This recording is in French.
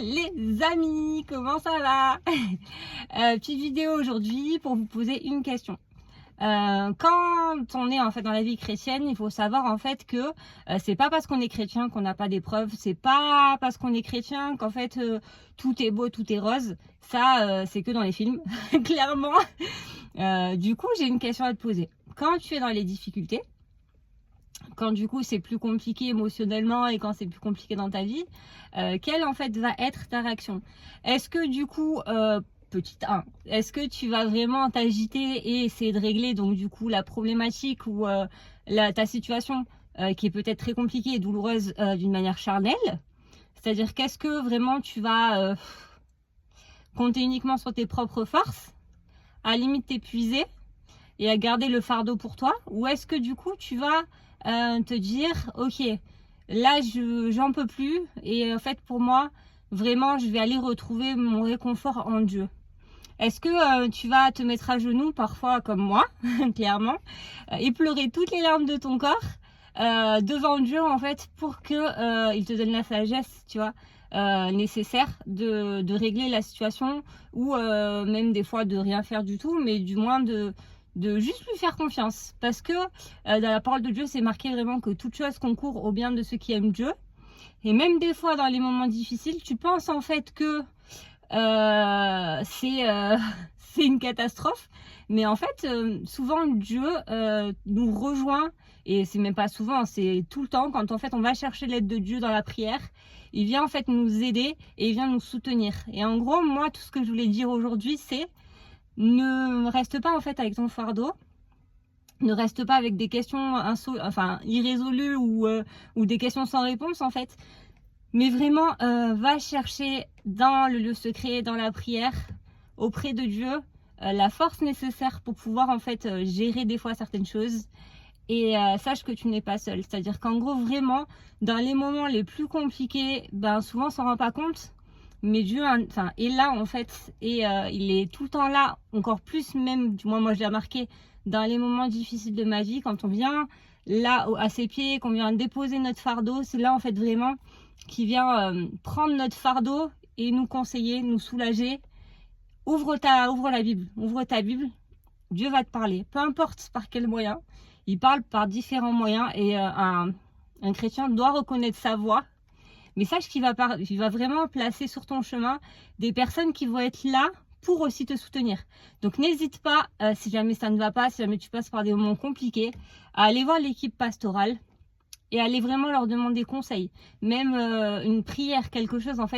les amis, comment ça va? Petite vidéo aujourd'hui pour vous poser une question. Quand on est en fait dans la vie chrétienne, il faut savoir en fait que c'est pas parce qu'on est chrétien qu'on n'a pas d'épreuves, c'est pas parce qu'on est chrétien qu'en fait tout est beau, tout est rose. Ça, c'est que dans les films, clairement. Du coup, j'ai une question à te poser. Quand tu es dans les difficultés, quand du coup c'est plus compliqué émotionnellement et quand c'est plus compliqué dans ta vie, quelle en fait va être ta réaction? Est-ce que du coup, petite 1, est-ce que tu vas vraiment t'agiter et essayer de régler donc du coup la problématique ou ta situation qui est peut-être très compliquée et douloureuse d'une manière charnelle? C'est-à-dire qu'est-ce que vraiment tu vas compter uniquement sur tes propres forces, à la limite t'épuiser et à garder le fardeau pour toi? Ou est-ce que du coup tu vas te dire ok, là j'en peux plus et en fait pour moi vraiment je vais aller retrouver mon réconfort en Dieu? Est-ce que tu vas te mettre à genoux parfois comme moi clairement et pleurer toutes les larmes de ton corps devant Dieu en fait pour que il te donne la sagesse, tu vois, nécessaire de régler la situation ou même des fois de rien faire du tout, mais du moins de juste lui faire confiance, parce que dans la parole de Dieu c'est marqué vraiment que toute chose concourt au bien de ceux qui aiment Dieu. Et même des fois dans les moments difficiles tu penses en fait que c'est une catastrophe, mais en fait souvent Dieu nous rejoint, et c'est même pas souvent, c'est tout le temps. Quand en fait on va chercher l'aide de Dieu dans la prière, il vient en fait nous aider et il vient nous soutenir. Et en gros moi tout ce que je voulais dire aujourd'hui c'est: ne reste pas en fait avec ton fardeau, ne reste pas avec des questions irrésolues ou des questions sans réponse en fait, mais vraiment va chercher dans le lieu secret, dans la prière, auprès de Dieu, la force nécessaire pour pouvoir en fait gérer des fois certaines choses. Et sache que tu n'es pas seul. C'est-à-dire qu'en gros vraiment dans les moments les plus compliqués, ben souvent on s'en rend pas compte, mais Dieu est là en fait, et il est tout le temps là, encore plus même, du moins moi je l'ai remarqué dans les moments difficiles de ma vie, quand on vient là à ses pieds, qu'on vient déposer notre fardeau, c'est là en fait vraiment qui vient prendre notre fardeau et nous conseiller, nous soulager. Ouvre la Bible, ouvre ta Bible, Dieu va te parler, peu importe par quel moyen. Il parle par différents moyens, et un chrétien doit reconnaître sa voix. Mais sache qu'il va vraiment placer sur ton chemin des personnes qui vont être là pour aussi te soutenir. Donc n'hésite pas, si jamais ça ne va pas, si jamais tu passes par des moments compliqués, à aller voir l'équipe pastorale et aller vraiment leur demander conseil. Même une prière, quelque chose en fait,